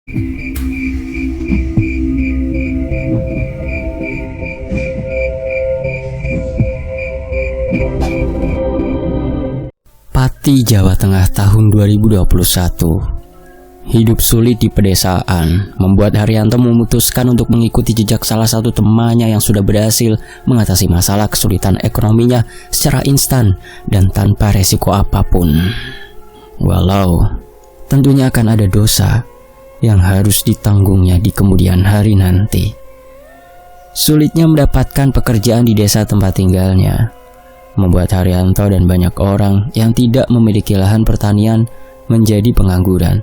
Pati, Jawa Tengah tahun 2021. Hidup sulit di pedesaan membuat Haryanto memutuskan untuk mengikuti jejak salah satu temannya yang sudah berhasil mengatasi masalah kesulitan ekonominya secara instan dan tanpa resiko apapun. Walau tentunya akan ada dosa yang harus ditanggungnya di kemudian hari nanti. Sulitnya mendapatkan pekerjaan di desa tempat tinggalnya membuat Haryanto dan banyak orang yang tidak memiliki lahan pertanian menjadi pengangguran.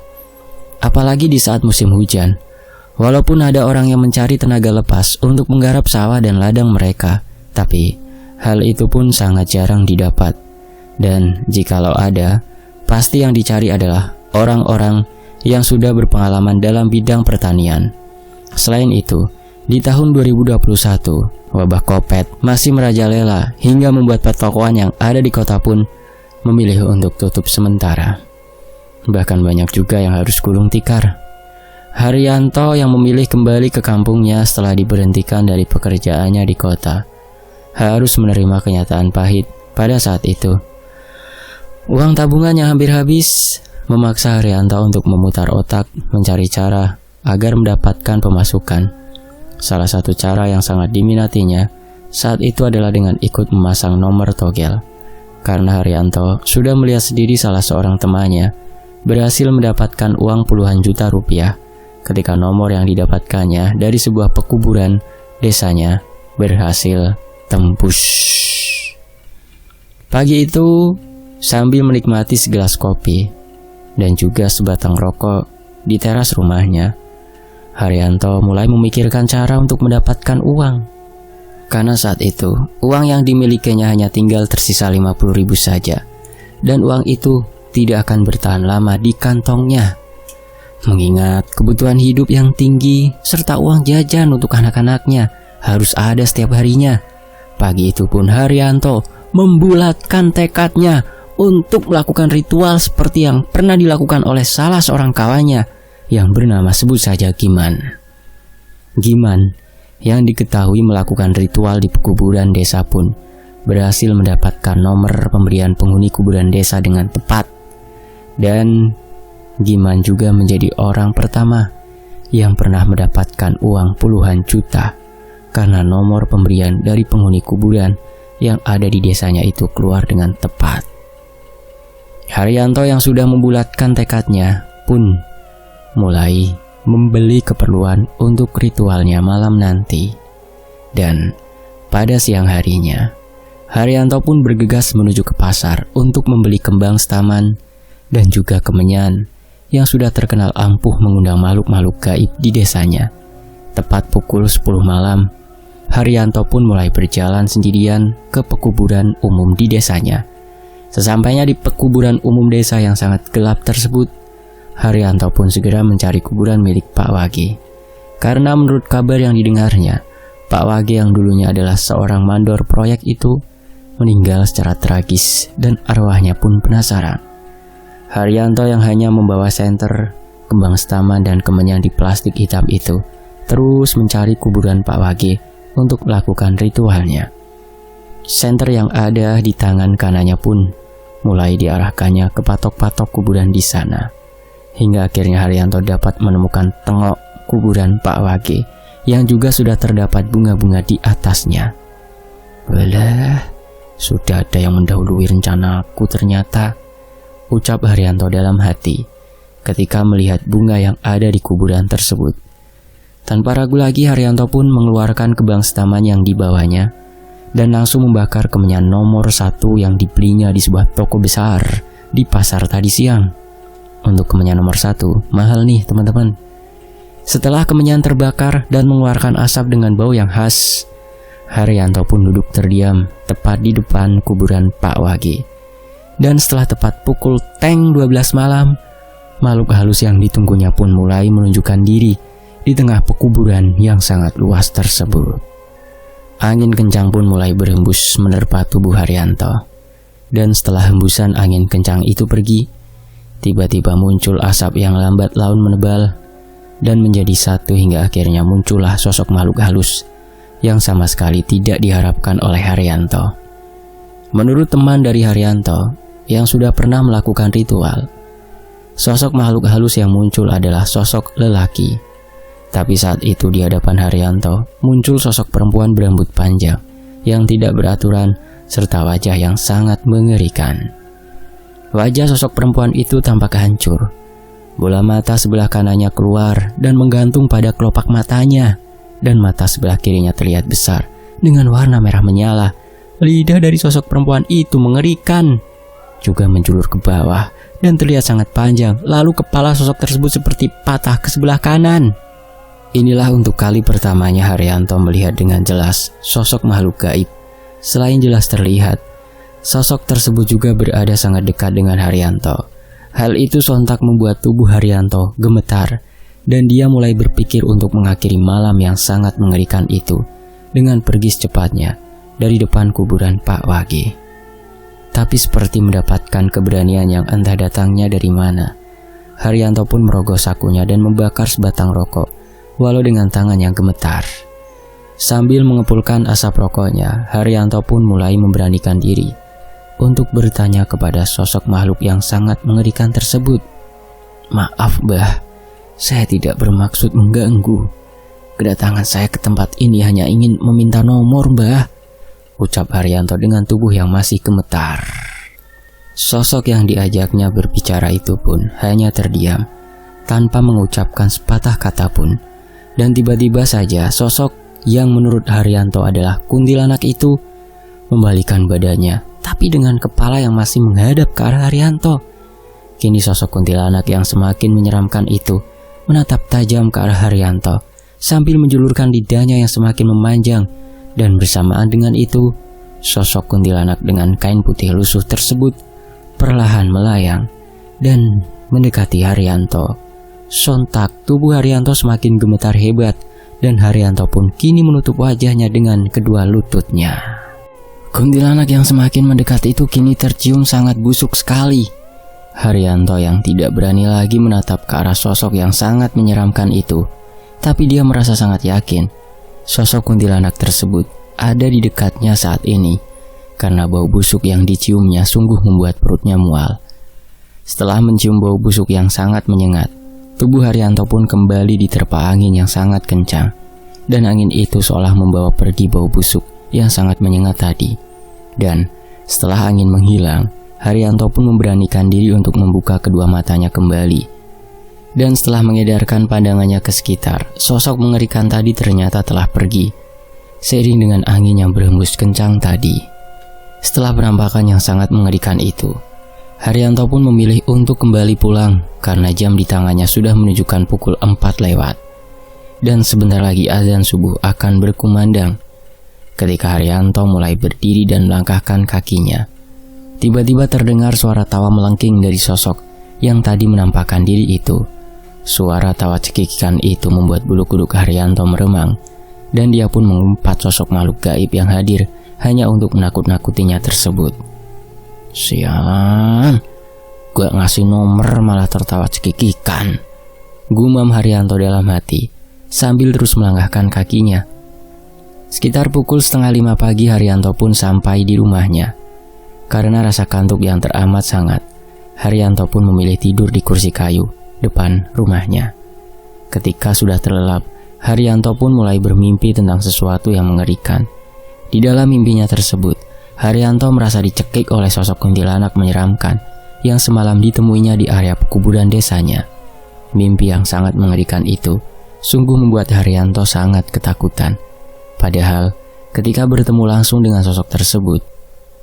Apalagi di saat musim hujan. Walaupun ada orang yang mencari tenaga lepas untuk menggarap sawah dan ladang mereka, tapi hal itu pun sangat jarang didapat. Dan jikalau ada, pasti yang dicari adalah orang-orang yang sudah berpengalaman dalam bidang pertanian. Selain itu, di tahun 2021, wabah Kopet masih merajalela hingga membuat pertokoan yang ada di kota pun memilih untuk tutup sementara. Bahkan banyak juga yang harus gulung tikar. Haryanto yang memilih kembali ke kampungnya setelah diberhentikan dari pekerjaannya di kota harus menerima kenyataan pahit pada saat itu. Uang tabungan yang hampir habis memaksa Haryanto untuk memutar otak mencari cara agar mendapatkan pemasukan. Salah satu cara yang sangat diminatinya saat itu adalah dengan ikut memasang nomor togel. Karena Haryanto sudah melihat sendiri salah seorang temannya berhasil mendapatkan uang puluhan juta rupiah ketika nomor yang didapatkannya dari sebuah pekuburan desanya berhasil tembus. Pagi itu, sambil menikmati segelas kopi dan juga sebatang rokok di teras rumahnya, Haryanto mulai memikirkan cara untuk mendapatkan uang. Karena saat itu, uang yang dimilikinya hanya tinggal tersisa 50.000 saja. Dan uang itu tidak akan bertahan lama di kantongnya. Mengingat kebutuhan hidup yang tinggi serta uang jajan untuk anak-anaknya harus ada setiap harinya. Pagi itu pun Haryanto membulatkan tekadnya untuk melakukan ritual seperti yang pernah dilakukan oleh salah seorang kawannya yang bernama sebut saja Giman. Giman yang diketahui melakukan ritual di pekuburan desa pun berhasil mendapatkan nomor pemberian penghuni kuburan desa dengan tepat. Dan Giman juga menjadi orang pertama yang pernah mendapatkan uang puluhan juta karena nomor pemberian dari penghuni kuburan yang ada di desanya itu keluar dengan tepat. Haryanto yang sudah membulatkan tekadnya pun mulai membeli keperluan untuk ritualnya malam nanti. Dan pada siang harinya, Haryanto pun bergegas menuju ke pasar untuk membeli kembang setaman dan juga kemenyan yang sudah terkenal ampuh mengundang makhluk-makhluk gaib di desanya. Tepat pukul 10 malam, Haryanto pun mulai berjalan sendirian ke pekuburan umum di desanya. Sesampainya di pekuburan umum desa yang sangat gelap tersebut, Haryanto pun segera mencari kuburan milik Pak Wage. Karena menurut kabar yang didengarnya, Pak Wage yang dulunya adalah seorang mandor proyek itu meninggal secara tragis dan arwahnya pun penasaran. Haryanto yang hanya membawa senter, kembang setaman dan kemenyan di plastik hitam itu terus mencari kuburan Pak Wage untuk melakukan ritualnya. Senter yang ada di tangan kanannya pun mulai diarahkannya ke patok-patok kuburan di sana. Hingga akhirnya Haryanto dapat menemukan tengok kuburan Pak Wage yang juga sudah terdapat bunga-bunga di atasnya. Walah, sudah ada yang mendahului rencanaku ternyata, ucap Haryanto dalam hati ketika melihat bunga yang ada di kuburan tersebut. Tanpa ragu lagi Haryanto pun mengeluarkan kembang setaman yang dibawanya dan langsung membakar kemenyan nomor 1 yang dibelinya di sebuah toko besar di pasar tadi siang. Untuk kemenyan nomor 1, mahal nih teman-teman. Setelah kemenyan terbakar dan mengeluarkan asap dengan bau yang khas, Haryanto pun duduk terdiam tepat di depan kuburan Pak Wage. Dan setelah tepat pukul 12 malam, makhluk halus yang ditunggunya pun mulai menunjukkan diri di tengah pekuburan yang sangat luas tersebut. Angin kencang pun mulai berhembus menerpa tubuh Haryanto. Dan setelah hembusan angin kencang itu pergi, tiba-tiba muncul asap yang lambat laun menebal dan menjadi satu hingga akhirnya muncullah sosok makhluk halus yang sama sekali tidak diharapkan oleh Haryanto. Menurut teman dari Haryanto yang sudah pernah melakukan ritual, sosok makhluk halus yang muncul adalah sosok lelaki. Tapi saat itu di hadapan Haryanto muncul sosok perempuan berambut panjang yang tidak beraturan serta wajah yang sangat mengerikan. Wajah sosok perempuan itu tampak hancur. Bola mata sebelah kanannya keluar dan menggantung pada kelopak matanya, dan mata sebelah kirinya terlihat besar dengan warna merah menyala. Lidah dari sosok perempuan itu mengerikan, juga menjulur ke bawah dan terlihat sangat panjang. Lalu kepala sosok tersebut seperti patah ke sebelah kanan. Inilah untuk kali pertamanya Haryanto melihat dengan jelas sosok makhluk gaib. Selain jelas terlihat, sosok tersebut juga berada sangat dekat dengan Haryanto. Hal itu sontak membuat tubuh Haryanto gemetar, dan dia mulai berpikir untuk mengakhiri malam yang sangat mengerikan itu dengan pergi secepatnya dari depan kuburan Pak Wage. Tapi seperti mendapatkan keberanian yang entah datangnya dari mana, Haryanto pun merogoh sakunya dan membakar sebatang rokok, walau dengan tangan yang gemetar. Sambil mengepulkan asap rokoknya, Haryanto pun mulai memberanikan diri untuk bertanya kepada sosok makhluk yang sangat mengerikan tersebut. "Maaf, Mbah, saya tidak bermaksud mengganggu. Kedatangan saya ke tempat ini hanya ingin meminta nomor, Mbah," ucap Haryanto dengan tubuh yang masih gemetar. Sosok yang diajaknya berbicara itu pun hanya terdiam, tanpa mengucapkan sepatah kata pun. Dan tiba-tiba saja sosok yang menurut Haryanto adalah kuntilanak itu membalikan badannya, tapi dengan kepala yang masih menghadap ke arah Haryanto. Kini sosok kuntilanak yang semakin menyeramkan itu menatap tajam ke arah Haryanto sambil menjulurkan lidahnya yang semakin memanjang, dan bersamaan dengan itu sosok kuntilanak dengan kain putih lusuh tersebut perlahan melayang dan mendekati Haryanto. Sontak tubuh Haryanto semakin gemetar hebat, dan Haryanto pun kini menutup wajahnya dengan kedua lututnya. Kuntilanak yang semakin mendekat itu kini tercium sangat busuk sekali. Haryanto yang tidak berani lagi menatap ke arah sosok yang sangat menyeramkan itu, tapi dia merasa sangat yakin sosok kuntilanak tersebut ada di dekatnya saat ini, karena bau busuk yang diciumnya sungguh membuat perutnya mual. Setelah mencium bau busuk yang sangat menyengat, tubuh Haryanto pun kembali diterpa angin yang sangat kencang, dan angin itu seolah membawa pergi bau busuk yang sangat menyengat tadi. Dan setelah angin menghilang, Haryanto pun memberanikan diri untuk membuka kedua matanya kembali. Dan setelah mengedarkan pandangannya ke sekitar, sosok mengerikan tadi ternyata telah pergi, seiring dengan angin yang berhembus kencang tadi. Setelah penampakan yang sangat mengerikan itu, Haryanto pun memilih untuk kembali pulang karena jam di tangannya sudah menunjukkan pukul 4 lewat. Dan sebentar lagi azan subuh akan berkumandang. Ketika Haryanto mulai berdiri dan melangkahkan kakinya, tiba-tiba terdengar suara tawa melengking dari sosok yang tadi menampakkan diri itu. Suara tawa cekikikan itu membuat bulu kuduk Haryanto meremang, dan dia pun mengumpat sosok makhluk gaib yang hadir hanya untuk menakut-nakutinya tersebut. "Sialan, gua ngasih nomor malah tertawa cekikikan," gumam Haryanto dalam hati sambil terus melangkahkan kakinya. Sekitar pukul 4:30 pagi Haryanto pun sampai di rumahnya. Karena rasa kantuk yang teramat sangat, Haryanto pun memilih tidur di kursi kayu depan rumahnya. Ketika sudah terlelap, Haryanto pun mulai bermimpi tentang sesuatu yang mengerikan. Di dalam mimpinya tersebut, Haryanto merasa dicekik oleh sosok kuntilanak menyeramkan yang semalam ditemuinya di area pekuburan desanya. Mimpi yang sangat mengerikan itu sungguh membuat Haryanto sangat ketakutan. Padahal ketika bertemu langsung dengan sosok tersebut,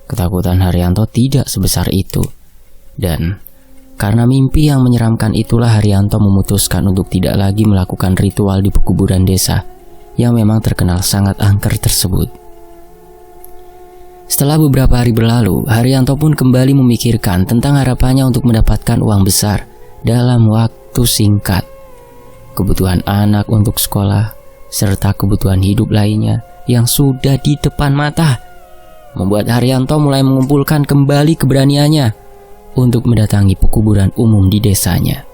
ketakutan Haryanto tidak sebesar itu. Dan karena mimpi yang menyeramkan itulah Haryanto memutuskan untuk tidak lagi melakukan ritual di pekuburan desa yang memang terkenal sangat angker tersebut. Setelah beberapa hari berlalu, Haryanto pun kembali memikirkan tentang harapannya untuk mendapatkan uang besar dalam waktu singkat. Kebutuhan anak untuk sekolah serta kebutuhan hidup lainnya yang sudah di depan mata membuat Haryanto mulai mengumpulkan kembali keberaniannya untuk mendatangi pekuburan umum di desanya.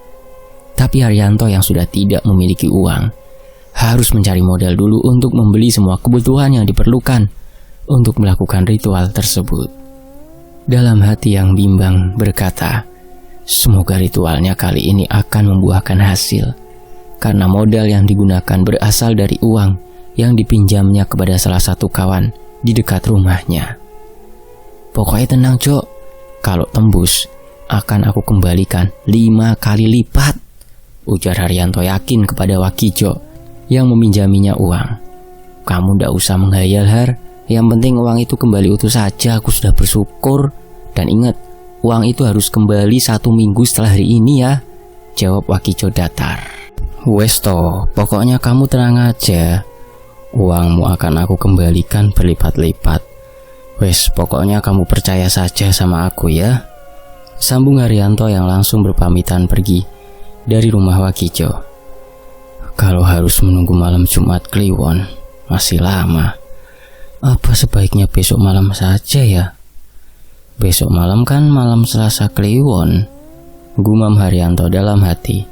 Tapi Haryanto yang sudah tidak memiliki uang harus mencari modal dulu untuk membeli semua kebutuhan yang diperlukan untuk melakukan ritual tersebut. Dalam hati yang bimbang berkata, semoga ritualnya kali ini akan membuahkan hasil, karena modal yang digunakan berasal dari uang yang dipinjamnya kepada salah satu kawan di dekat rumahnya. Pokoknya tenang, Cok. Kalau tembus, akan aku kembalikan 5 kali lipat, ujar Haryanto yakin kepada Wakijo yang meminjaminya uang. Kamu ndak usah menghayal, Har. Yang penting uang itu kembali utuh saja, aku sudah bersyukur. Dan ingat, uang itu harus kembali 1 minggu setelah hari ini ya, jawab Wakijo datar. Wes toh, pokoknya kamu tenang aja. Uangmu akan aku kembalikan berlipat-lipat. Wes, pokoknya kamu percaya saja sama aku ya, sambung Haryanto yang langsung berpamitan pergi dari rumah Wakijo. Kalau harus menunggu malam Jumat Kliwon, masih lama. Apa sebaiknya besok malam saja ya? Besok malam kan malam Selasa Kliwon, gumam Haryanto dalam hati.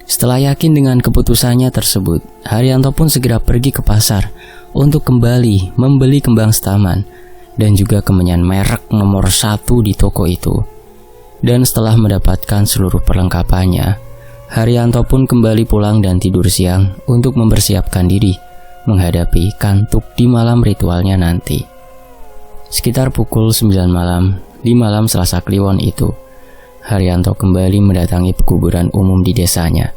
Setelah yakin dengan keputusannya tersebut, Haryanto pun segera pergi ke pasar untuk kembali membeli kembang setaman dan juga kemenyan merek nomor 1 di toko itu. Dan setelah mendapatkan seluruh perlengkapannya, Haryanto pun kembali pulang dan tidur siang untuk mempersiapkan diri menghadapi kantuk di malam ritualnya nanti. Sekitar pukul 9 malam, di malam Selasa Kliwon itu, Haryanto kembali mendatangi kuburan umum di desanya.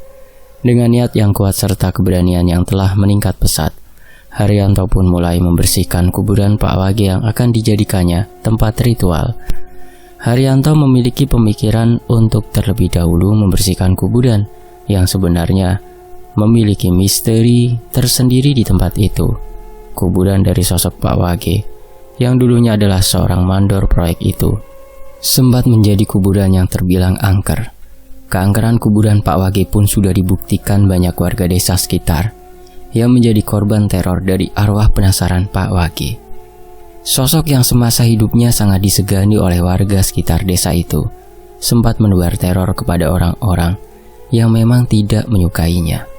Dengan niat yang kuat serta keberanian yang telah meningkat pesat, Haryanto pun mulai membersihkan kuburan Pak Wage yang akan dijadikannya tempat ritual. Haryanto memiliki pemikiran untuk terlebih dahulu membersihkan kuburan yang sebenarnya memiliki misteri tersendiri di tempat itu. Kuburan dari sosok Pak Wage yang dulunya adalah seorang mandor proyek itu sempat menjadi kuburan yang terbilang angker. Keangkeran kuburan Pak Wage pun sudah dibuktikan banyak warga desa sekitar yang menjadi korban teror dari arwah penasaran Pak Wage. Sosok yang semasa hidupnya sangat disegani oleh warga sekitar desa itu sempat menebar teror kepada orang-orang yang memang tidak menyukainya.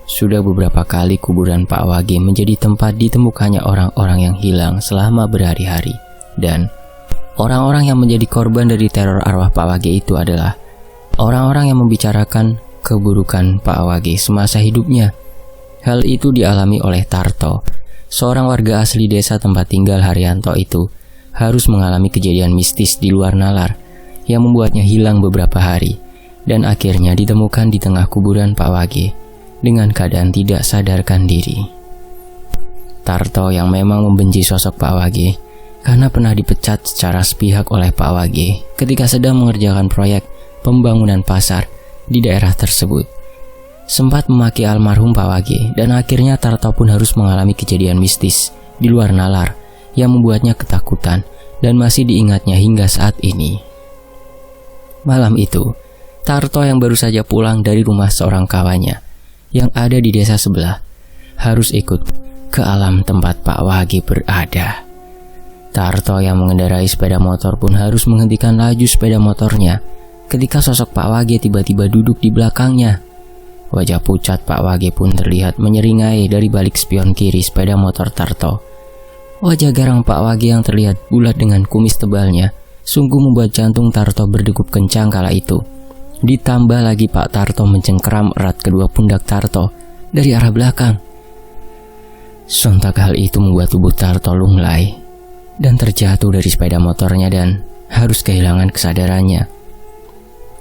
Sudah beberapa kali kuburan Pak Wage menjadi tempat ditemukannya orang-orang yang hilang selama berhari-hari. Dan orang-orang yang menjadi korban dari teror arwah Pak Wage itu adalah orang-orang yang membicarakan keburukan Pak Wage semasa hidupnya. Hal itu dialami oleh Tarto, seorang warga asli desa tempat tinggal Haryanto itu harus mengalami kejadian mistis di luar nalar yang membuatnya hilang beberapa hari dan akhirnya ditemukan di tengah kuburan Pak Wage dengan keadaan tidak sadarkan diri. Tarto yang memang membenci sosok Pak Wage karena pernah dipecat secara sepihak oleh Pak Wage ketika sedang mengerjakan proyek pembangunan pasar di daerah tersebut, sempat memaki almarhum Pak Wage dan akhirnya Tarto pun harus mengalami kejadian mistis di luar nalar yang membuatnya ketakutan dan masih diingatnya hingga saat ini. Malam itu, Tarto yang baru saja pulang dari rumah seorang kawannya yang ada di desa sebelah harus ikut ke alam tempat Pak Wage berada. Tarto yang mengendarai sepeda motor pun harus menghentikan laju sepeda motornya ketika sosok Pak Wage tiba-tiba duduk di belakangnya. Wajah pucat Pak Wage pun terlihat menyeringai dari balik spion kiri sepeda motor Tarto. Wajah garang Pak Wage yang terlihat bulat dengan kumis tebalnya sungguh membuat jantung Tarto berdegup kencang kala itu. Ditambah lagi Pak Tarto mencengkeram erat kedua pundak Tarto dari arah belakang. Sontak hal itu membuat tubuh Tarto lunglai dan terjatuh dari sepeda motornya dan harus kehilangan kesadarannya.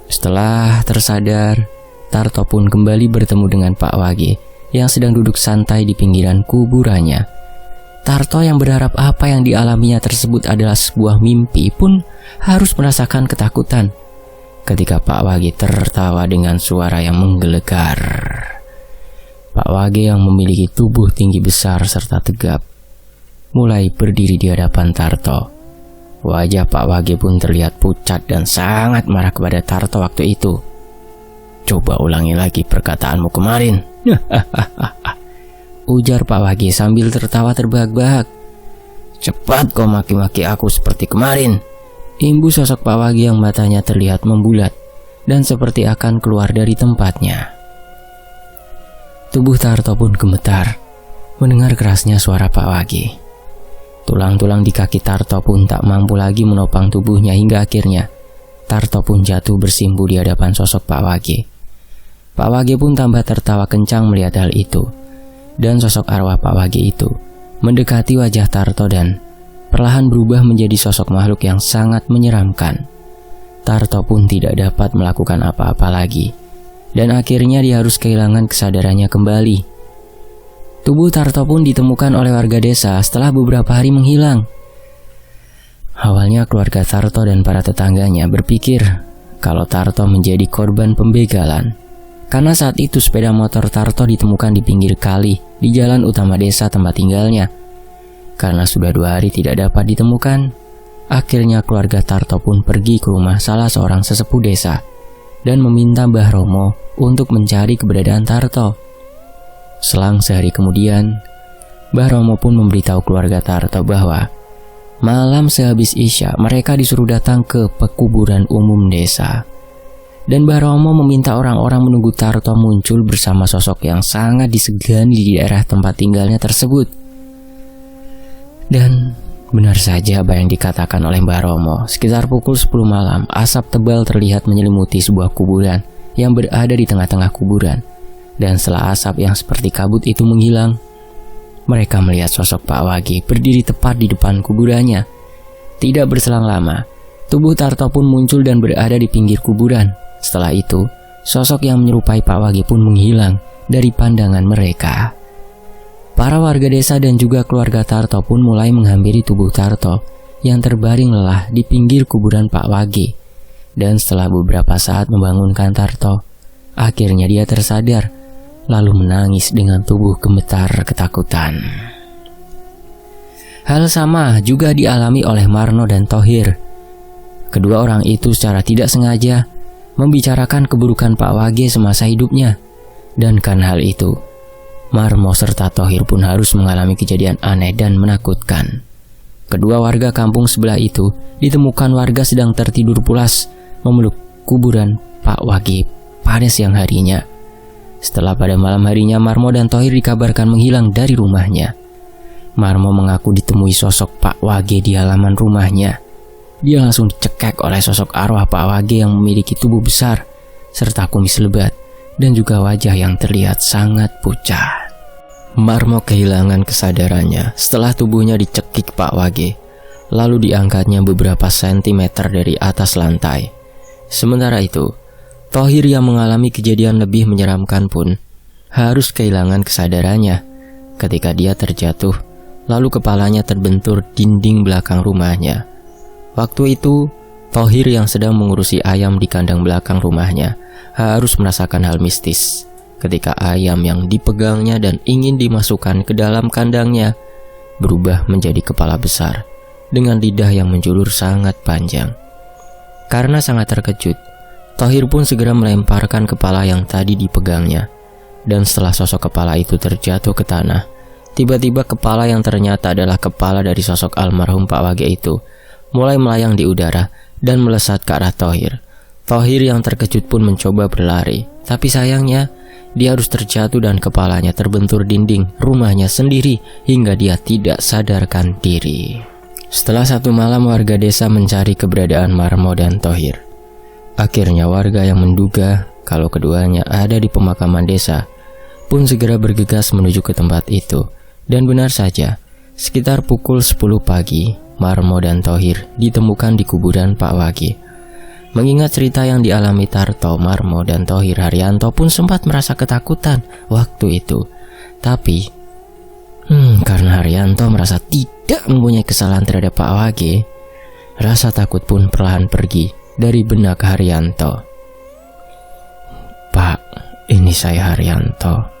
Setelah tersadar, Tarto pun kembali bertemu dengan Pak Wage yang sedang duduk santai di pinggiran kuburannya. Tarto yang berharap apa yang dialaminya tersebut adalah sebuah mimpi pun harus merasakan ketakutan ketika Pak Wage tertawa dengan suara yang menggelegar. Pak Wage yang memiliki tubuh tinggi besar serta tegap mulai berdiri di hadapan Tarto. Wajah Pak Wage pun terlihat pucat dan sangat marah kepada Tarto waktu itu. Coba ulangi lagi perkataanmu kemarin, ujar Pak Wage sambil tertawa terbahak-bahak. Cepat kau maki-maki aku seperti kemarin, imbu sosok Pak Wage yang matanya terlihat membulat dan seperti akan keluar dari tempatnya. Tubuh Tarto pun gemetar mendengar kerasnya suara Pak Wage. Tulang-tulang di kaki Tarto pun tak mampu lagi menopang tubuhnya hingga akhirnya Tarto pun jatuh bersimpu di hadapan sosok Pak Wage. Pak Wage pun tambah tertawa kencang melihat hal itu, dan sosok arwah Pak Wage itu mendekati wajah Tarto dan perlahan berubah menjadi sosok makhluk yang sangat menyeramkan. Tarto pun tidak dapat melakukan apa-apa lagi, dan akhirnya dia harus kehilangan kesadarannya kembali. Tubuh Tarto pun ditemukan oleh warga desa setelah beberapa hari menghilang. Awalnya keluarga Tarto dan para tetangganya berpikir kalau Tarto menjadi korban pembegalan, karena saat itu sepeda motor Tarto ditemukan di pinggir kali di jalan utama desa tempat tinggalnya. Karena sudah 2 hari tidak dapat ditemukan, akhirnya keluarga Tarto pun pergi ke rumah salah seorang sesepuh desa dan meminta Mbah Romo untuk mencari keberadaan Tarto. Selang sehari kemudian, Mbah Romo pun memberitahu keluarga Tarto bahwa malam sehabis Isya mereka disuruh datang ke pekuburan umum desa. Dan Mbah Romo meminta orang-orang menunggu Tarto muncul bersama sosok yang sangat disegani di daerah tempat tinggalnya tersebut. Dan benar saja apa yang dikatakan oleh Mbah Romo. Sekitar pukul 10 malam, asap tebal terlihat menyelimuti sebuah kuburan yang berada di tengah-tengah kuburan. Dan setelah asap yang seperti kabut itu menghilang, mereka melihat sosok Pak Wage berdiri tepat di depan kuburannya. Tidak berselang lama, tubuh Tarto pun muncul dan berada di pinggir kuburan. Setelah itu, sosok yang menyerupai Pak Wage pun menghilang dari pandangan mereka. Para warga desa dan juga keluarga Tarto pun mulai menghampiri tubuh Tarto yang terbaring lelah di pinggir kuburan Pak Wage. Dan setelah beberapa saat membangunkan Tarto, akhirnya dia tersadar, lalu menangis dengan tubuh gemetar ketakutan. Hal sama juga dialami oleh Marno dan Thohir. Kedua orang itu secara tidak sengaja membicarakan keburukan Pak Wage semasa hidupnya. Dan karena hal itu, Marmo serta Thohir pun harus mengalami kejadian aneh dan menakutkan. Kedua warga kampung sebelah itu ditemukan warga sedang tertidur pulas memeluk kuburan Pak Wage pada siang harinya. Setelah pada malam harinya Marmo dan Thohir dikabarkan menghilang dari rumahnya. Marmo mengaku ditemui sosok Pak Wage di halaman rumahnya. Dia langsung dicekek oleh sosok arwah Pak Wage yang memiliki tubuh besar serta kumis lebat dan juga wajah yang terlihat sangat pucat. Marmo kehilangan kesadarannya setelah tubuhnya dicekik Pak Wage, lalu diangkatnya beberapa sentimeter dari atas lantai. Sementara itu, Thohir yang mengalami kejadian lebih menyeramkan pun harus kehilangan kesadarannya ketika dia terjatuh, lalu kepalanya terbentur dinding belakang rumahnya. Waktu itu, Thohir yang sedang mengurusi ayam di kandang belakang rumahnya harus merasakan hal mistis ketika ayam yang dipegangnya dan ingin dimasukkan ke dalam kandangnya berubah menjadi kepala besar dengan lidah yang menjulur sangat panjang. Karena sangat terkejut, Thohir pun segera melemparkan kepala yang tadi dipegangnya. Dan setelah sosok kepala itu terjatuh ke tanah, tiba-tiba kepala yang ternyata adalah kepala dari sosok almarhum Pak Wage itu mulai melayang di udara dan melesat ke arah Thohir. Thohir yang terkejut pun mencoba berlari, tapi sayangnya dia harus terjatuh dan kepalanya terbentur dinding rumahnya sendiri hingga dia tidak sadarkan diri. Setelah 1 malam warga desa mencari keberadaan Marmo dan Thohir. Akhirnya warga yang menduga kalau keduanya ada di pemakaman desa pun segera bergegas menuju ke tempat itu. Dan benar saja, sekitar pukul 10 pagi, Marmo dan Thohir ditemukan di kuburan Pak Wage. Mengingat cerita yang dialami Tarto, Marmo, dan Thohir, Haryanto pun sempat merasa ketakutan waktu itu. Tapi, karena Haryanto merasa tidak mempunyai kesalahan terhadap Pak Wage, rasa takut pun perlahan pergi dari benak Haryanto. "Pak, ini saya Haryanto.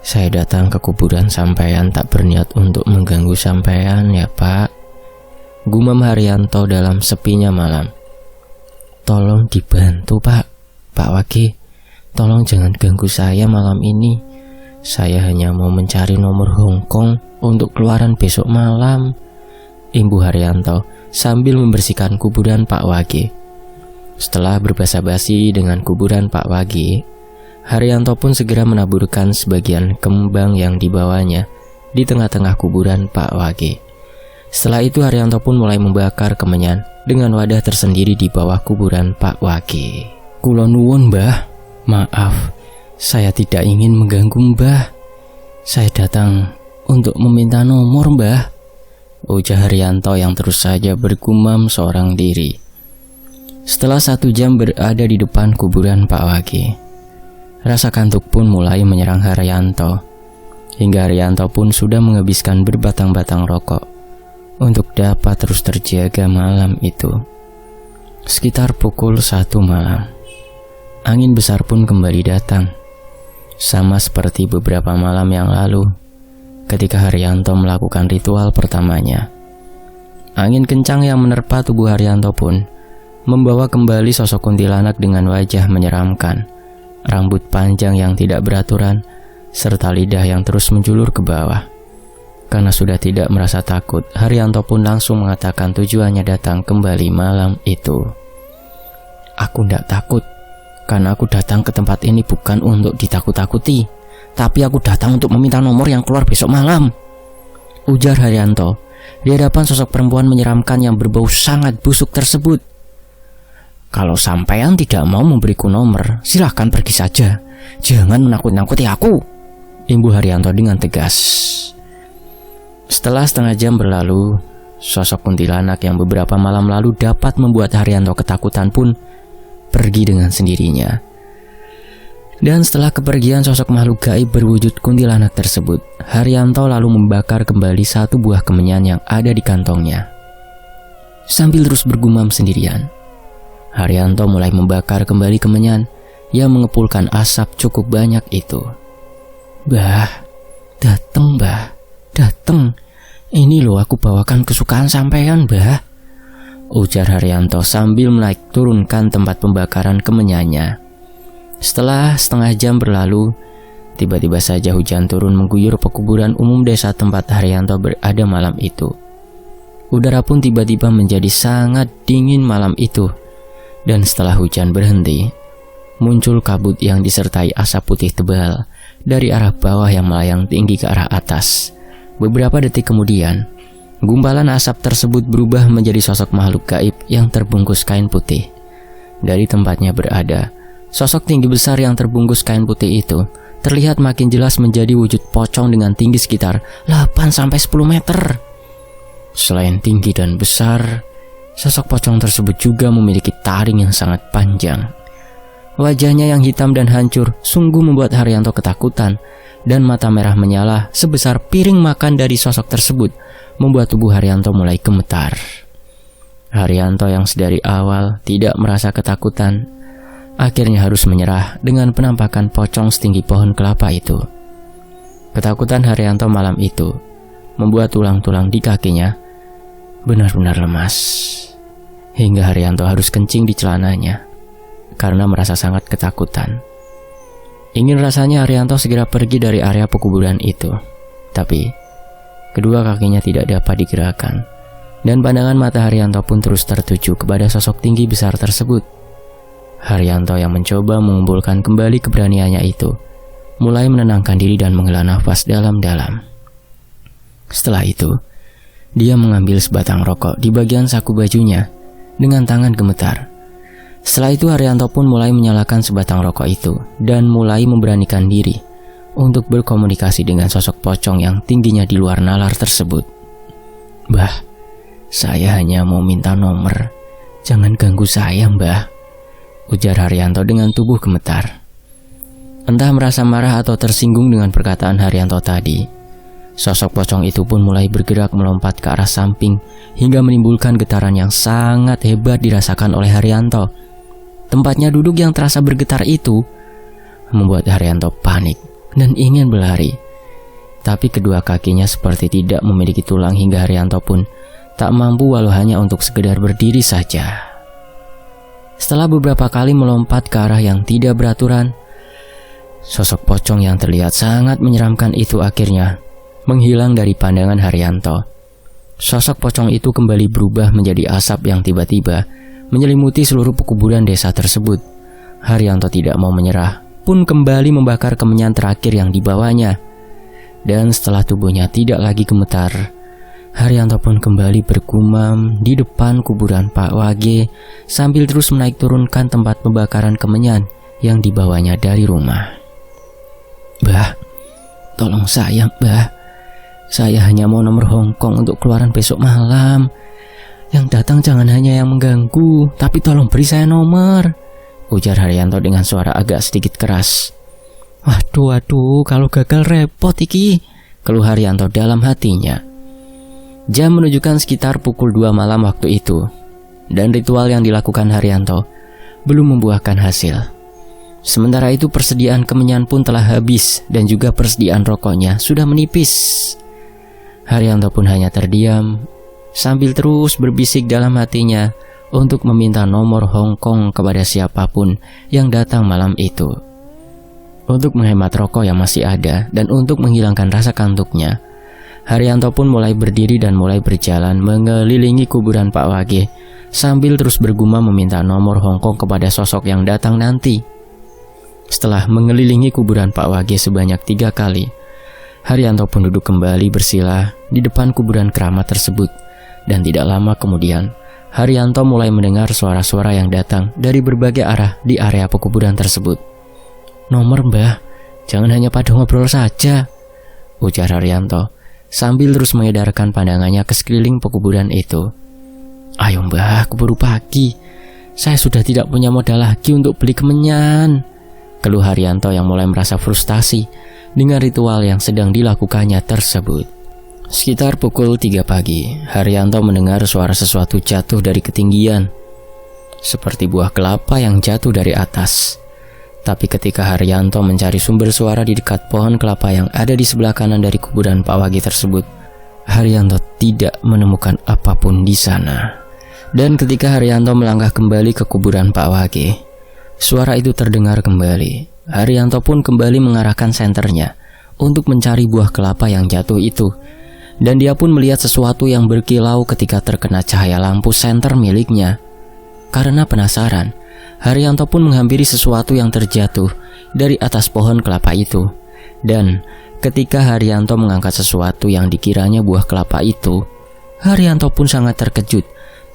Saya datang ke kuburan sampean tak berniat untuk mengganggu sampean ya Pak," gumam Haryanto dalam sepinya malam. "Tolong dibantu Pak Wage, tolong jangan ganggu saya malam ini. Saya hanya mau mencari nomor Hongkong untuk keluaran besok malam," imbuh Haryanto sambil membersihkan kuburan Pak Wage. Setelah berbasa-basi dengan kuburan Pak Wage, Haryanto pun segera menaburkan sebagian kembang yang dibawanya di tengah-tengah kuburan Pak Wage. Setelah itu Haryanto pun mulai membakar kemenyan dengan wadah tersendiri di bawah kuburan Pak Wage. "Kula nuwun, Mbah. Maaf, saya tidak ingin mengganggu Mbah. Saya datang untuk meminta nomor, Mbah," ujar Haryanto yang terus saja bergumam seorang diri. Setelah 1 jam berada di depan kuburan Pak Wage, rasa kantuk pun mulai menyerang Haryanto, hingga Haryanto pun sudah menghabiskan berbatang-batang rokok untuk dapat terus terjaga malam itu. Sekitar pukul 1 malam, angin besar pun kembali datang, sama seperti beberapa malam yang lalu ketika Haryanto melakukan ritual pertamanya. Angin kencang yang menerpa tubuh Haryanto pun membawa kembali sosok kuntilanak dengan wajah menyeramkan, rambut panjang yang tidak beraturan, serta lidah yang terus menjulur ke bawah. Karena sudah tidak merasa takut, Haryanto pun langsung mengatakan tujuannya datang kembali malam itu. "Aku tidak takut, karena aku datang ke tempat ini bukan untuk ditakut-takuti, tapi aku datang untuk meminta nomor yang keluar besok malam," ujar Haryanto di hadapan sosok perempuan menyeramkan yang berbau sangat busuk tersebut. "Kalau sampean tidak mau memberiku nomor, silahkan pergi saja. Jangan menakut-nakuti aku," imbuh Haryanto dengan tegas. Setelah setengah jam berlalu, sosok kuntilanak yang beberapa malam lalu dapat membuat Haryanto ketakutan pun pergi dengan sendirinya. Dan setelah kepergian sosok makhluk gaib berwujud kuntilanak tersebut, Haryanto lalu membakar kembali 1 buah kemenyan yang ada di kantongnya. Sambil terus bergumam sendirian, Haryanto mulai membakar kembali kemenyan yang mengepulkan asap cukup banyak itu. "Mbah, dateng Mbah, dateng. Ini loh aku bawakan kesukaan sampean, Mbah," ujar Haryanto sambil menaik turunkan tempat pembakaran kemenyannya. Setelah setengah jam berlalu, tiba-tiba saja hujan turun mengguyur pekuburan umum desa tempat Haryanto berada malam itu. Udara pun tiba-tiba menjadi sangat dingin malam itu. Dan setelah hujan berhenti, muncul kabut yang disertai asap putih tebal dari arah bawah yang melayang tinggi ke arah atas. Beberapa detik kemudian, gumpalan asap tersebut berubah menjadi sosok makhluk gaib yang terbungkus kain putih. Dari tempatnya berada, sosok tinggi besar yang terbungkus kain putih itu terlihat makin jelas menjadi wujud pocong dengan tinggi sekitar 8-10 meter. Selain tinggi dan besar, sosok pocong tersebut juga memiliki taring yang sangat panjang. Wajahnya yang hitam dan hancur sungguh membuat Haryanto ketakutan, dan mata merah menyala sebesar piring makan dari sosok tersebut membuat tubuh Haryanto mulai gemetar. Haryanto yang sedari awal tidak merasa ketakutan, akhirnya harus menyerah dengan penampakan pocong setinggi pohon kelapa itu. Ketakutan Haryanto malam itu membuat tulang-tulang di kakinya benar-benar lemas, hingga Haryanto harus kencing di celananya karena merasa sangat ketakutan. Ingin rasanya Haryanto segera pergi dari area pekuburan itu, tapi kedua kakinya tidak dapat digerakkan, dan pandangan mata Haryanto pun terus tertuju kepada sosok tinggi besar tersebut. Haryanto yang mencoba mengumpulkan kembali keberaniannya itu mulai menenangkan diri dan menghela nafas dalam-dalam. Setelah itu, dia mengambil sebatang rokok di bagian saku bajunya dengan tangan gemetar. Setelah itu Haryanto pun mulai menyalakan sebatang rokok itu dan mulai memberanikan diri untuk berkomunikasi dengan sosok pocong yang tingginya di luar nalar tersebut. "Mbah, saya hanya mau minta nomor. Jangan ganggu saya, Mbah," ujar Haryanto dengan tubuh gemetar. Entah merasa marah atau tersinggung dengan perkataan Haryanto tadi, sosok pocong itu pun mulai bergerak melompat ke arah samping hingga menimbulkan getaran yang sangat hebat dirasakan oleh Haryanto. Tempatnya duduk yang terasa bergetar itu membuat Haryanto panik dan ingin berlari. Tapi kedua kakinya seperti tidak memiliki tulang hingga Haryanto pun tak mampu walau hanya untuk sekedar berdiri saja. Setelah beberapa kali melompat ke arah yang tidak beraturan, sosok pocong yang terlihat sangat menyeramkan itu akhirnya menghilang dari pandangan Haryanto. Sosok pocong itu kembali berubah menjadi asap yang tiba-tiba menyelimuti seluruh pekuburan desa tersebut. Haryanto tidak mau menyerah, pun kembali membakar kemenyan terakhir yang dibawanya. Dan setelah tubuhnya tidak lagi gemetar, Haryanto pun kembali bergumam di depan kuburan Pak Wage sambil terus menaik turunkan tempat pembakaran kemenyan yang dibawanya dari rumah. "Mbah, tolong saya, Mbah. Saya hanya mau nomor Hongkong untuk keluaran besok malam. Yang datang jangan hanya yang mengganggu, tapi tolong beri saya nomor," ujar Haryanto dengan suara agak sedikit keras. Waduh, kalau gagal repot iki," keluh Haryanto dalam hatinya. Jam menunjukkan sekitar pukul 2 malam waktu itu, dan ritual yang dilakukan Haryanto belum membuahkan hasil. Sementara itu persediaan kemenyan pun telah habis dan juga persediaan rokoknya sudah menipis. Haryanto pun hanya terdiam sambil terus berbisik dalam hatinya untuk meminta nomor Hongkong kepada siapapun yang datang malam itu. Untuk menghemat rokok yang masih ada dan untuk menghilangkan rasa kantuknya, Haryanto pun mulai berdiri dan mulai berjalan mengelilingi kuburan Pak Wage sambil terus bergumam meminta nomor Hongkong kepada sosok yang datang nanti. Setelah mengelilingi kuburan Pak Wage sebanyak 3 kali, Haryanto pun duduk kembali bersila di depan kuburan keramat tersebut. Dan tidak lama kemudian, Haryanto mulai mendengar suara-suara yang datang dari berbagai arah di area pekuburan tersebut. "Nomor, Mbah, jangan hanya pada ngobrol saja," ujar Haryanto sambil terus mengedarkan pandangannya ke sekeliling pekuburan itu. "Ayo Mbah, keburu pagi. Saya sudah tidak punya modal lagi untuk beli kemenyan," keluh Haryanto yang mulai merasa frustasi dengan ritual yang sedang dilakukannya tersebut. Sekitar pukul 3 pagi, Haryanto mendengar suara sesuatu jatuh dari ketinggian, seperti buah kelapa yang jatuh dari atas. Tapi ketika Haryanto mencari sumber suara di dekat pohon kelapa yang ada di sebelah kanan dari kuburan Pak Wage tersebut, Haryanto tidak menemukan apapun di sana. Dan ketika Haryanto melangkah kembali ke kuburan Pak Wage, suara itu terdengar kembali. Haryanto pun kembali mengarahkan senternya untuk mencari buah kelapa yang jatuh itu. Dan dia pun melihat sesuatu yang berkilau ketika terkena cahaya lampu senter miliknya. Karena penasaran, Haryanto pun menghampiri sesuatu yang terjatuh dari atas pohon kelapa itu. Dan ketika Haryanto mengangkat sesuatu yang dikiranya buah kelapa itu, Haryanto pun sangat terkejut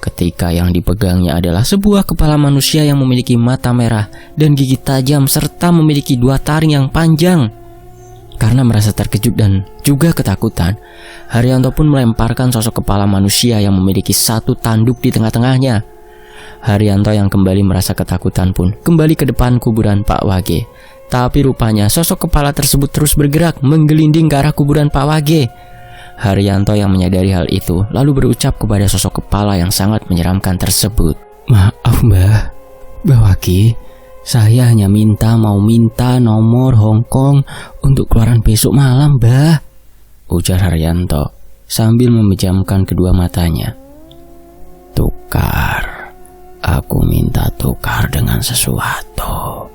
ketika yang dipegangnya adalah sebuah kepala manusia yang memiliki mata merah dan gigi tajam serta memiliki 2 taring yang panjang. Karena merasa terkejut dan juga ketakutan, Haryanto pun melemparkan sosok kepala manusia yang memiliki 1 tanduk di tengah-tengahnya. Haryanto yang kembali merasa ketakutan pun kembali ke depan kuburan Pak Wage. Tapi rupanya sosok kepala tersebut terus bergerak menggelinding ke arah kuburan Pak Wage. Haryanto yang menyadari hal itu lalu berucap kepada sosok kepala yang sangat menyeramkan tersebut, "Maaf Mbah Wage, saya hanya minta nomor Hongkong untuk keluaran besok malam, Mbah," ujar Haryanto sambil memejamkan kedua matanya. "Tukar, aku minta tukar dengan sesuatu,"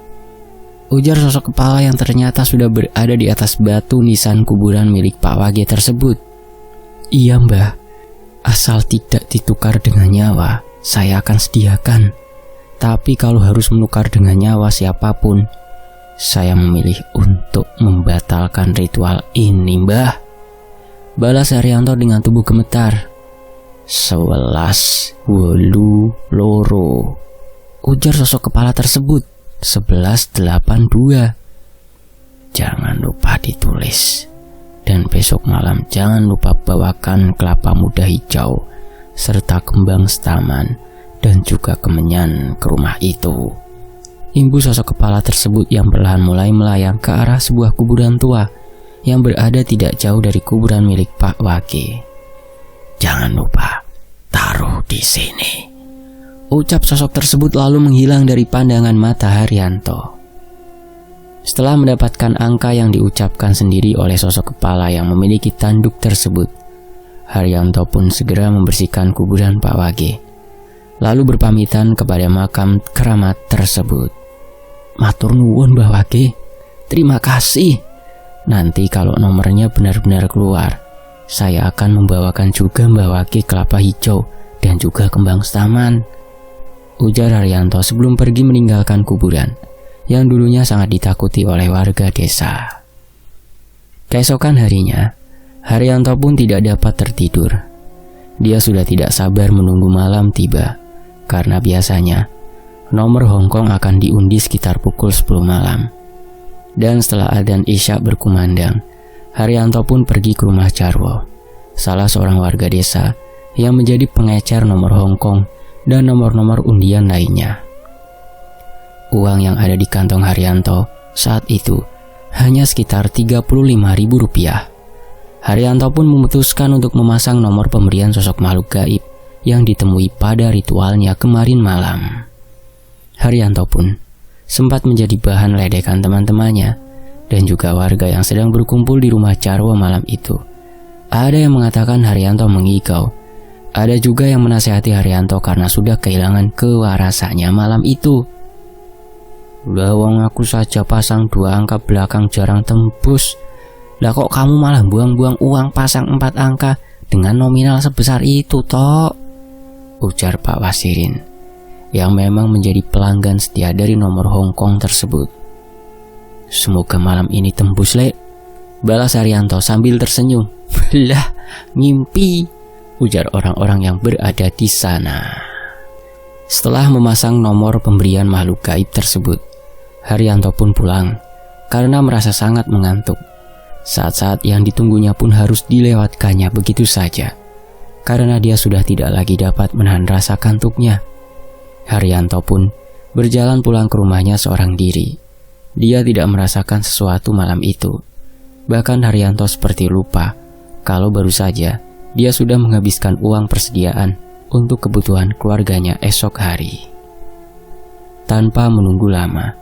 ujar sosok kepala yang ternyata sudah berada di atas batu nisan kuburan milik Pak Wage tersebut. "Iya Mbah, asal tidak ditukar dengan nyawa, saya akan sediakan. Tapi kalau harus menukar dengan nyawa siapapun, saya memilih untuk membatalkan ritual ini, Mbah," balas Haryanto dengan tubuh gemetar. 11-8-2, ujar sosok kepala tersebut. 11-8-2. Jangan lupa ditulis. Dan besok malam jangan lupa bawakan kelapa muda hijau serta kembang setaman dan juga kemenyan ke rumah itu. Imbu sosok kepala tersebut yang perlahan mulai melayang ke arah sebuah kuburan tua yang berada tidak jauh dari kuburan milik Pak Wage. "Jangan lupa taruh di sini," ucap sosok tersebut lalu menghilang dari pandangan mata Haryanto. Setelah mendapatkan angka yang diucapkan sendiri oleh sosok kepala yang memiliki tanduk tersebut, Haryanto pun segera membersihkan kuburan Pak Wage, lalu berpamitan kepada makam keramat tersebut. "Matur nuwun Mbah Wage, terima kasih. Nanti kalau nomornya benar-benar keluar, saya akan membawakan juga Mbah Wage kelapa hijau dan juga kembang setaman," ujar Haryanto sebelum pergi meninggalkan kuburan yang dulunya sangat ditakuti oleh warga desa. Keesokan harinya, Haryanto pun tidak dapat tertidur. Dia sudah tidak sabar menunggu malam tiba, karena biasanya nomor Hongkong akan diundi sekitar pukul 10 malam. Dan setelah adzan Isya berkumandang, Haryanto pun pergi ke rumah Jarwo, salah seorang warga desa yang menjadi pengecer nomor Hongkong dan nomor-nomor undian lainnya. Uang yang ada di kantong Haryanto saat itu hanya sekitar Rp35.000. Haryanto pun memutuskan untuk memasang nomor pemberian sosok makhluk gaib yang ditemui pada ritualnya kemarin malam. Haryanto pun sempat menjadi bahan ledekan teman-temannya dan juga warga yang sedang berkumpul di rumah Jarwo malam itu. Ada yang mengatakan Haryanto mengigau. Ada juga yang menasihati Haryanto karena sudah kehilangan kewarasannya malam itu. Udah wong aku saja pasang 2 angka belakang jarang tembus. Lah kok kamu malah buang-buang uang pasang 4 angka dengan nominal sebesar itu toh? Ujar Pak Wasirin yang memang menjadi pelanggan setia dari nomor Hongkong tersebut. Semoga malam ini tembus, Lek, balas Haryanto sambil tersenyum. Lah, ngimpi, ujar orang-orang yang berada di sana. Setelah memasang nomor pemberian makhluk gaib tersebut, Haryanto pun pulang karena merasa sangat mengantuk. Saat-saat yang ditunggunya pun harus dilewatkannya begitu saja, karena dia sudah tidak lagi dapat menahan rasa kantuknya. Haryanto pun berjalan pulang ke rumahnya seorang diri. Dia tidak merasakan sesuatu malam itu. Bahkan Haryanto seperti lupa kalau baru saja dia sudah menghabiskan uang persediaan untuk kebutuhan keluarganya esok hari. Tanpa menunggu lama,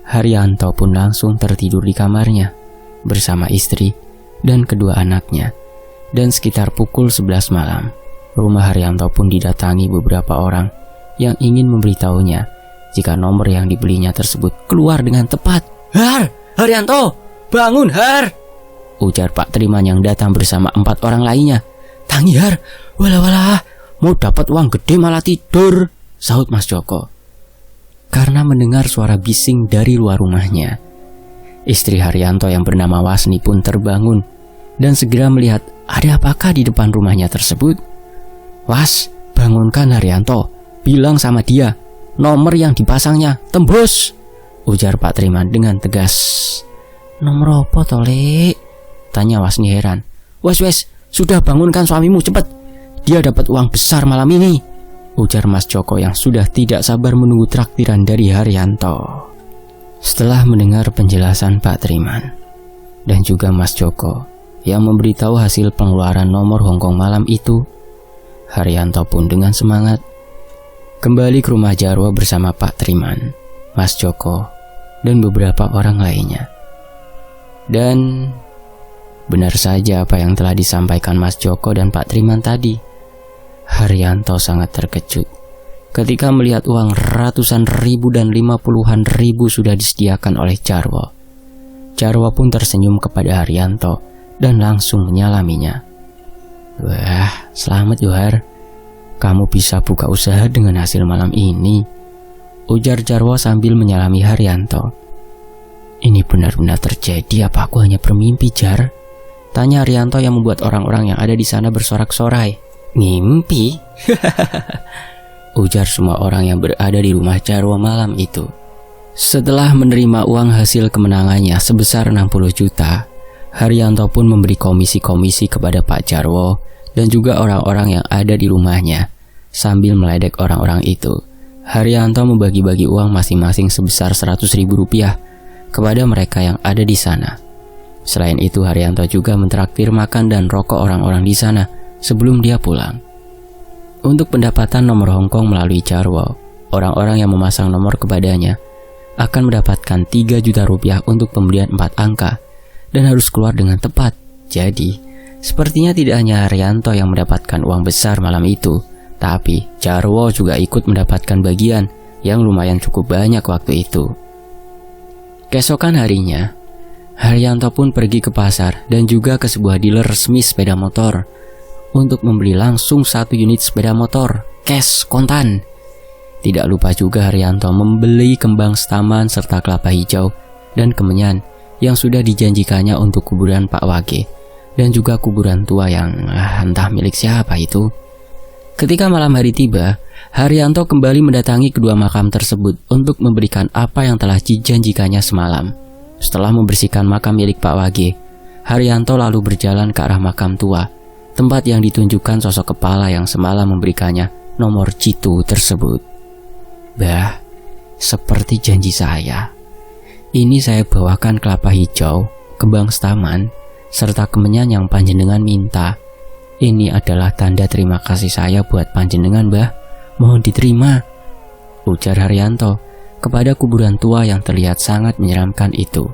Haryanto pun langsung tertidur di kamarnya bersama istri dan kedua anaknya. Dan sekitar pukul 11 malam, rumah Haryanto pun didatangi beberapa orang yang ingin memberitahunya jika nomor yang dibelinya tersebut keluar dengan tepat. Har, Haryanto, bangun Har, ujar Pak Triman yang datang bersama 4 orang lainnya. Tangi Har, walah, mau dapat uang gede malah tidur, sahut Mas Joko. Karena mendengar suara bising dari luar rumahnya, istri Haryanto yang bernama Wasni pun terbangun dan segera melihat ada apakah di depan rumahnya tersebut. Was, bangunkan Haryanto, bilang sama dia nomor yang dipasangnya tembus, ujar Pak Triman dengan tegas. Nomor apa tole? Tanya Wasni heran. Wes, sudah bangunkan suamimu cepet, dia dapat uang besar malam ini, ujar Mas Joko yang sudah tidak sabar menunggu traktiran dari Haryanto. Setelah mendengar penjelasan Pak Triman dan juga Mas Joko yang memberitahu hasil pengeluaran nomor Hongkong malam itu, Haryanto pun dengan semangat kembali ke rumah Jarwo bersama Pak Triman, Mas Joko, dan beberapa orang lainnya. Dan benar saja apa yang telah disampaikan Mas Joko dan Pak Triman tadi. Haryanto sangat terkejut ketika melihat uang ratusan ribu dan 50-an ribu sudah disediakan oleh Jarwo. Jarwo pun tersenyum kepada Haryanto dan langsung menyalaminya. Wah, selamat Johar, kamu bisa buka usaha dengan hasil malam ini, ujar Jarwo sambil menyalami Haryanto. Ini benar-benar terjadi apa aku hanya bermimpi, Jar? Tanya Haryanto yang membuat orang-orang yang ada di sana bersorak-sorai. Ngimpi? Ujar semua orang yang berada di rumah Jarwo malam itu. Setelah menerima uang hasil kemenangannya sebesar 60 juta, Haryanto pun memberi komisi-komisi kepada Pak Jarwo dan juga orang-orang yang ada di rumahnya. Sambil meledek orang-orang itu, Haryanto membagi-bagi uang masing-masing sebesar Rp100.000 kepada mereka yang ada di sana. Selain itu, Haryanto juga mentraktir makan dan rokok orang-orang di sana sebelum dia pulang. Untuk pendapatan nomor Hongkong melalui Jarwo, orang-orang yang memasang nomor kepadanya akan mendapatkan Rp3 juta untuk pembelian 4 angka dan harus keluar dengan tepat. Jadi, sepertinya tidak hanya Haryanto yang mendapatkan uang besar malam itu, tapi Jarwo juga ikut mendapatkan bagian yang lumayan cukup banyak waktu itu. Keesokan harinya, Haryanto pun pergi ke pasar dan juga ke sebuah dealer resmi sepeda motor untuk membeli langsung 1 unit sepeda motor cash kontan Tidak lupa juga Haryanto membeli kembang setaman serta kelapa hijau dan kemenyan yang sudah dijanjikannya untuk kuburan Pak Wage dan juga kuburan tua yang entah milik siapa itu. Ketika malam hari tiba, Haryanto kembali mendatangi kedua makam tersebut untuk memberikan apa yang telah dijanjikannya semalam. Setelah membersihkan makam milik Pak Wage, Haryanto lalu berjalan ke arah makam tua, tempat yang ditunjukkan sosok kepala yang semalam memberikannya nomor jitu tersebut. Bah, seperti janji saya, ini saya bawakan kelapa hijau, kembang setaman, serta kemenyan yang panjenengan minta. Ini adalah tanda terima kasih saya buat panjenengan, Bah. Mohon diterima, ujar Haryanto kepada kuburan tua yang terlihat sangat menyeramkan itu.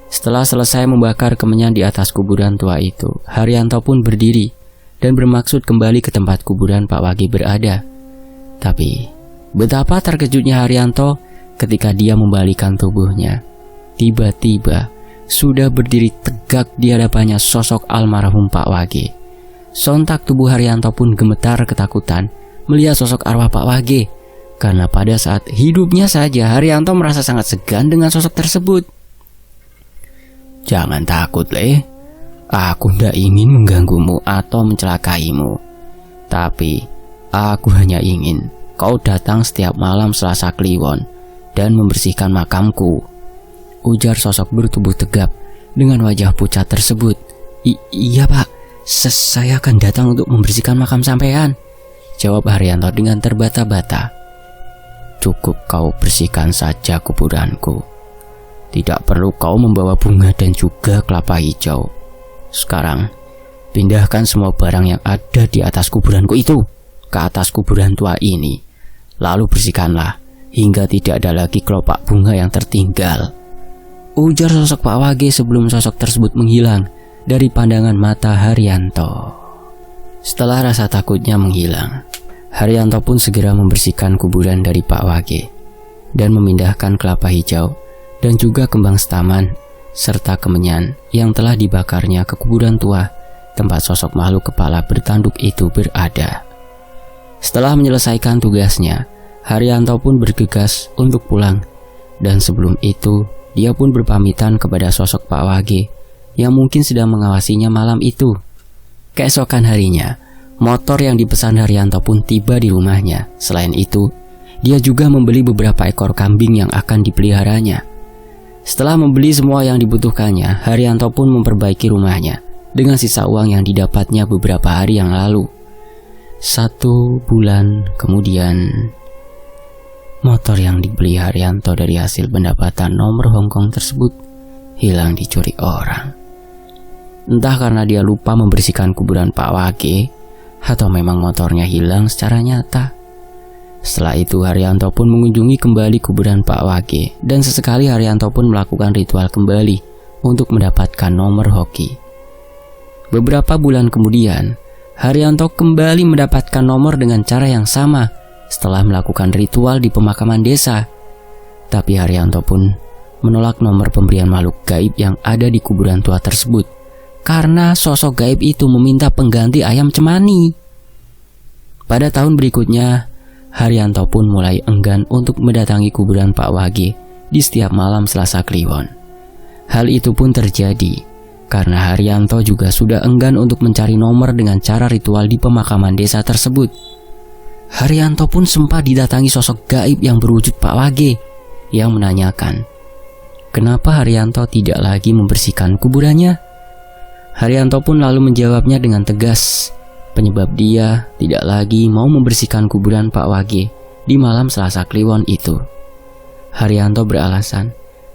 Setelah selesai membakar kemenyan di atas kuburan tua itu, Haryanto pun berdiri dan bermaksud kembali ke tempat kuburan Pak Wage berada. Tapi betapa terkejutnya Haryanto ketika dia membalikan tubuhnya. Tiba-tiba sudah berdiri tegak di hadapannya sosok almarhum Pak Wage. Sontak tubuh Haryanto pun gemetar ketakutan melihat sosok arwah Pak Wage, karena pada saat hidupnya saja Haryanto merasa sangat segan dengan sosok tersebut. Jangan takut, Le. Aku tidak ingin mengganggumu atau mencelakaimu. Tapi aku hanya ingin kau datang setiap malam Selasa Kliwon dan membersihkan makamku, ujar sosok bertubuh tegap dengan wajah pucat tersebut. Iya Pak, saya akan datang untuk membersihkan makam sampean, jawab Haryanto dengan terbata-bata. Cukup kau bersihkan saja kuburanku. Tidak perlu kau membawa bunga dan juga kelapa hijau. Sekarang pindahkan semua barang yang ada di atas kuburanku itu ke atas kuburan tua ini. Lalu bersihkanlah hingga tidak ada lagi kelopak bunga yang tertinggal, ujar sosok Pak Wage sebelum sosok tersebut menghilang dari pandangan mata Haryanto. Setelah rasa takutnya menghilang, Haryanto pun segera membersihkan kuburan dari Pak Wage dan memindahkan kelapa hijau dan juga kembang setaman serta kemenyan yang telah dibakarnya ke kuburan tua tempat sosok makhluk kepala bertanduk itu berada. Setelah menyelesaikan tugasnya, Haryanto pun bergegas untuk pulang, dan sebelum itu dia pun berpamitan kepada sosok Pak Wage yang mungkin sedang mengawasinya malam itu. Keesokan harinya, motor yang dipesan Haryanto pun tiba di rumahnya. Selain itu, dia juga membeli beberapa ekor kambing yang akan dipeliharanya. Setelah membeli semua yang dibutuhkannya, Haryanto pun memperbaiki rumahnya dengan sisa uang yang didapatnya beberapa hari yang lalu. 1 bulan kemudian, motor yang dibeli Haryanto dari hasil pendapatan nomor Hongkong tersebut hilang dicuri orang. Entah karena dia lupa membersihkan kuburan Pak Wage atau memang motornya hilang secara nyata. Setelah itu Haryanto pun mengunjungi kembali kuburan Pak Wage, dan sesekali Haryanto pun melakukan ritual kembali untuk mendapatkan nomor hoki. Beberapa bulan kemudian, Haryanto kembali mendapatkan nomor dengan cara yang sama setelah melakukan ritual di pemakaman desa. Tapi Haryanto pun menolak nomor pemberian makhluk gaib yang ada di kuburan tua tersebut, karena sosok gaib itu meminta pengganti ayam cemani. Pada tahun berikutnya, Haryanto pun mulai enggan untuk mendatangi kuburan Pak Wage di setiap malam Selasa Kliwon. Hal itu pun terjadi karena Haryanto juga sudah enggan untuk mencari nomor dengan cara ritual di pemakaman desa tersebut. Haryanto pun sempat didatangi sosok gaib yang berwujud Pak Wage yang menanyakan, kenapa Haryanto tidak lagi membersihkan kuburannya? Haryanto pun lalu menjawabnya dengan tegas, penyebab dia tidak lagi mau membersihkan kuburan Pak Wage di malam Selasa Kliwon itu. Haryanto beralasan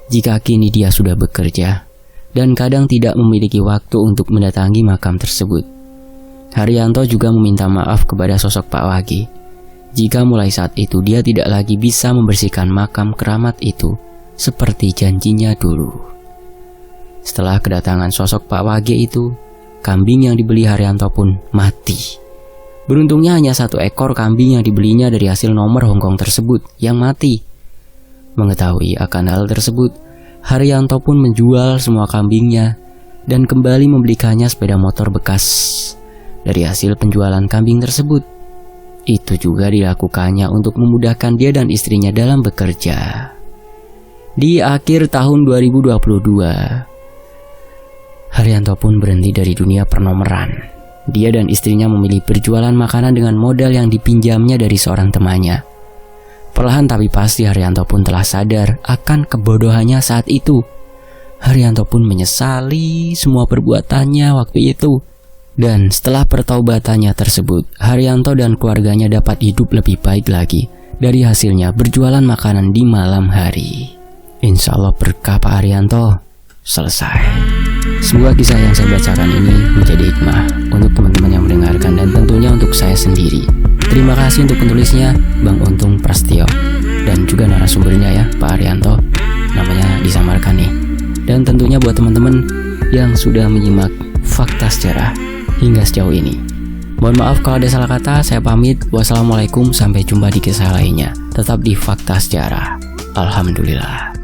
jika kini dia sudah bekerja dan kadang tidak memiliki waktu untuk mendatangi makam tersebut. Haryanto juga meminta maaf kepada sosok Pak Wage jika mulai saat itu dia tidak lagi bisa membersihkan makam keramat itu seperti janjinya dulu. Setelah kedatangan sosok Pak Wage itu, kambing yang dibeli Haryanto pun mati. Beruntungnya hanya 1 ekor kambing yang dibelinya dari hasil nomor Hongkong tersebut yang mati. Mengetahui akan hal tersebut, Haryanto pun menjual semua kambingnya dan kembali membelikannya sepeda motor bekas dari hasil penjualan kambing tersebut. Itu juga dilakukannya untuk memudahkan dia dan istrinya dalam bekerja. Di akhir tahun 2022, Haryanto pun berhenti dari dunia pernomeran. Dia dan istrinya memilih berjualan makanan dengan modal yang dipinjamnya dari seorang temannya. Perlahan tapi pasti Haryanto pun telah sadar akan kebodohannya saat itu. Haryanto pun menyesali semua perbuatannya waktu itu. Dan setelah pertaubatannya tersebut, Haryanto dan keluarganya dapat hidup lebih baik lagi dari hasilnya berjualan makanan di malam hari. Insya Allah berkah Pak Haryanto. Selesai. Semoga kisah yang saya bacakan ini menjadi hikmah untuk teman-teman yang mendengarkan dan tentunya untuk saya sendiri. Terima kasih untuk penulisnya, Bang Untung Prasetyo, dan juga narasumbernya ya, Pak Haryanto. Namanya disamarkan nih. Dan tentunya buat teman-teman yang sudah menyimak Fakta Sejarah hingga sejauh ini. Mohon maaf kalau ada salah kata, saya pamit. Wassalamualaikum, sampai jumpa di kisah lainnya. Tetap di Fakta Sejarah. Alhamdulillah.